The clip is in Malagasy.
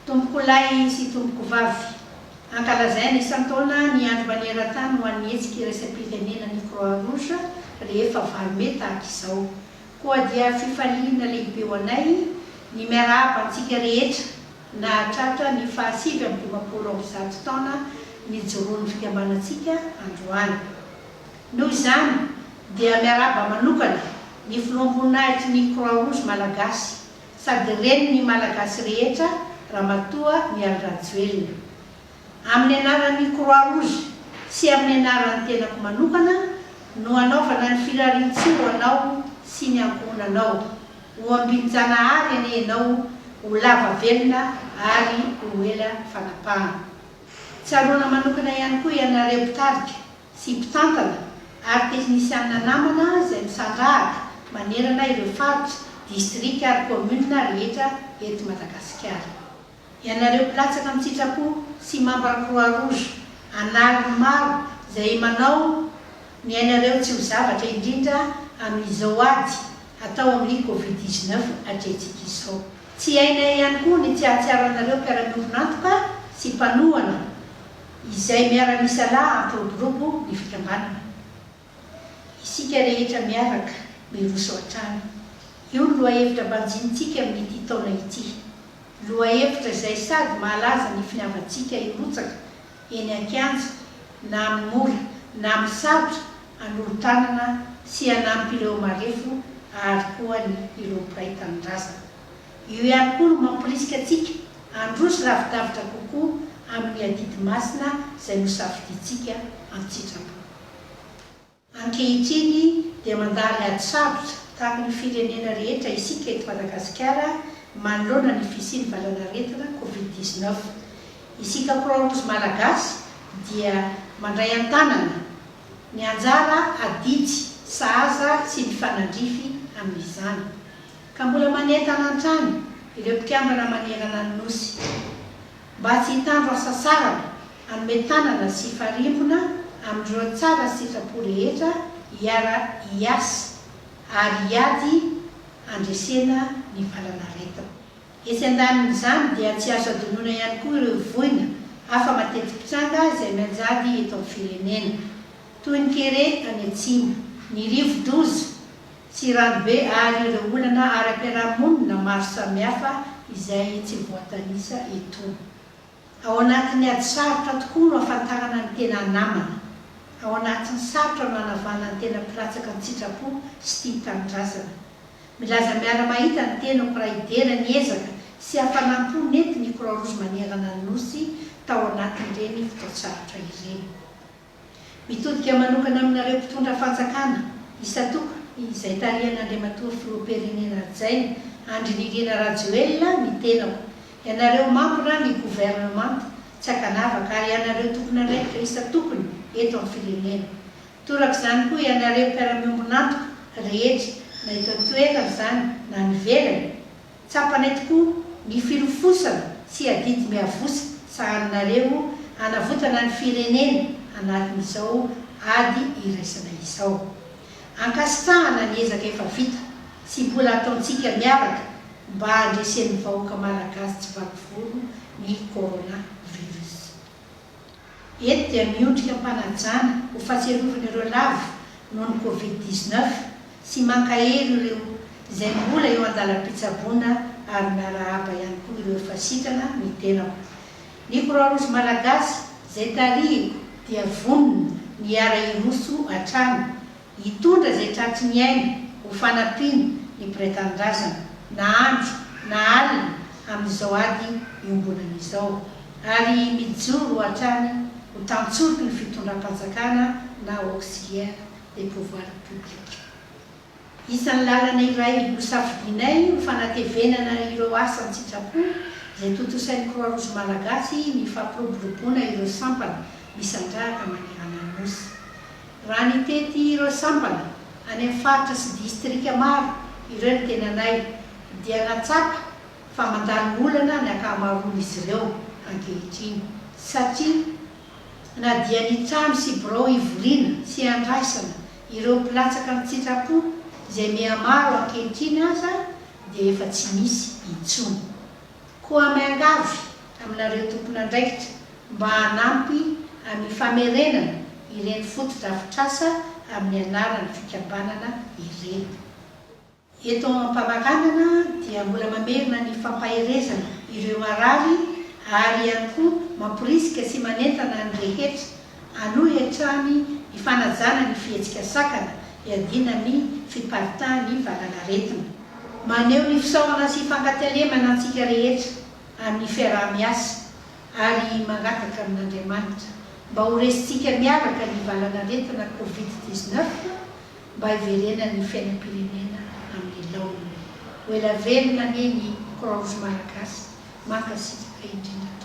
tompoko lay sy tompoko vavy ankalazaina isan-taona ny andro maneran-tany ho an'ny hetsika iraisam-pirenena ny Croix Rouge rehefa valome tahaka izao. Koa dia fifaliana lehibe ho anay ny miarahaba antsika rehetra na tratra ny 750 taona nijoroan'ny fikambanantsika androany. Noho izany dia miarahaba manokana ny filoam-boninahitry ny Croix Rouge malagasy sady reny ny malagasy rehetra Ramatoa Mialy Rajoelina. Amin'ny anaran'ny Croix Rouge sy amin'ny anaran'ny tenako manokana no anaovana ny firarian-tsia ho anao sy ny ankohonanao ho ambin-janahary anehanao ho lava velona ary ho ela fanapahana. Tsaroana manokana ihany koa ianareo mpitarika sy mpitantana ary teknisianina namana izay misandrahaka manerana ireo faritra distrika ary commune rehetra eto Madagasikara. Ianareo mpilatsaka amin'ny sitrapo sy mamba Croix Rouge anariny maro izay manao ny ainareo tsy ho zavatra indrindra amin'izao ady atao amin'ny Covid-19 hatrehantsika izao. Tsy hainay ihany koa ny tsiatsiaranareo mpiara-miombonantoka sy mpanohana izay miara-misalahy ampiroborobo ny fikambanana. Isika rehetra miaraka miroso hatrany. Io no lohahevitra mbanjintsika amin'ity taona ity. Lohahevitra izay sady mahalaza ny finiavantsika hirotsaka eny an-kianja na amin'ny mora na amin'ny sarotra anolo-tanana sy hanampy ireo marefo ary koa ireo mpiray tanindrazana. Io ihany koa no mamporisika antsika androso lavidavitra kokoa amin'ny adidy masina izay nosafidintsika an-tsitrapo. Ankehitriny dia mandalo ady sarotra tahaka ny firenena rehetra isika eto Madagasikara manoloana ny fisiany valanaretina Covid-19. Isika Croix Rouge malagasy dia mandray an-tanana ny anjara adidy sahaza sy ny fanandrify amin'izany. Ka mbola manentana an-trany ireo mpikambana manerana ny nosy mba tsy hitandro asasarana hanome tanana sy farimbona amin'ireo tsara sy sitrapo rehetra hiara hiasa ary hiady andresena ny valanaretina. Etsy andanin'izany dia tsy azo adonona ihany koa ireo voina hafa mateti-pitranga izay mianjady eto amin'ny firenena toy ny kere any atsimo, ny rivo-doza sy ranobe ary ireo olana ara-piarahamonina maro samihafa izay tsy voatanisa eto. Ao anatin'ny ady sarotra tokoa no ahafantarana ny tena namana. Ao anatin'ny sarotra no hanavana ny tena mpilatsaka ny sitrapo sy tia tanindrazana. Milaza miara-mahita ny tena mpiray-dera ny ezaka sy hafanampo nety ny Croix Rouge manerana ny nosy tao anatin'ireny fotoan-tsarotra ireny. Mitodika manokana aminareo mpitondra fanjakana isatoka izay tarihan'Andriamatoa Filoham-pirenena Rajaina Andrinirina Rajoelina ny tenako. Ianareo mambona ny gouvernement tsy hakanavaka ary ianareo tokony andraikitra isatokony eto amin'ny firenena. Toraka izany koa ianareo mpiara-miombonantoka rehetra na eto an-toerana izany na ny ivelany. Tsapanay tokoa ny filofosana sy adidy miavosa sahaninareo hanavotana ny firenena anatin'izao ady iraisana izao. Ankasitrahana ny ezaka efa vita sy mbola ataontsika miaraka mba handresen'ny vahoaka malagasy tsy vaky-volo ny coronavirus. Eto dia miondrika mpanajana ho fahatsiarovana ireo lava noho ny Covid-19 sy mankahery ireo izay mbola eo andalam-pitsaboana ary miarahaba ihany koa ireo efa sitrana ny tenako. Ny Croix Rouge malagasy izay tarihiko dia vonona ny ara-iroso hatrany hitondra izay tratry ny aina ho fanampiana ny mpiray tanindrazana na andro na alina amin'izao ady iombonana izao ary mijoro hatrany ho tantsoroky ny fitondram-panjakana na auxiliaire des pouvoirs publics. Isan'ny lalana iray nosafidinay ho fanatevenana ireo asa ny sitrapo izay totosain'ny Croix Rouge malagasy ny fampiroboroboana ireo sampana misandrahaka manerana ny nosy. Raha nitety ireo sampana any amin'ny faritra sy distrika maro ireo ny tenanay dia natsapa fa mandalo olana ny akamaroan'izy ireo ankehitriny satria na dia ny trano sy birao ivoriana sy andraisana ireo mpilatsaka amin'ny sitrapo izay mihamaro ankehitriny aza dia efa tsy misy intsony. Koa miangavy aminareo tompon'andraikitra mba hanampy amin'ny famerenana ireny fotodrafitrasa amin'ny anarany fikambanana ireny. Eto ampamankanana dia mbola mamerina ny fampaherezana ireo marary ary ihany koa mampirisika sy manentana ny rehetra anohy hatrany ny fanajana ny fihetsika sakana iadina ny fiparitahany valanaretina. Maneho ny fisaorana sy fankatelemana antsika rehetra amin'ny fiaraha-miasa ary mangataka amin'Andriamanitra mba ho resitsika miaraka ny valanaretina Covid-19 mba hiverenany ny fiainam-pirenena amin'ny laoniny. Ho ela velona ny Croix Rouge Malagasy mankasitraka indrindra.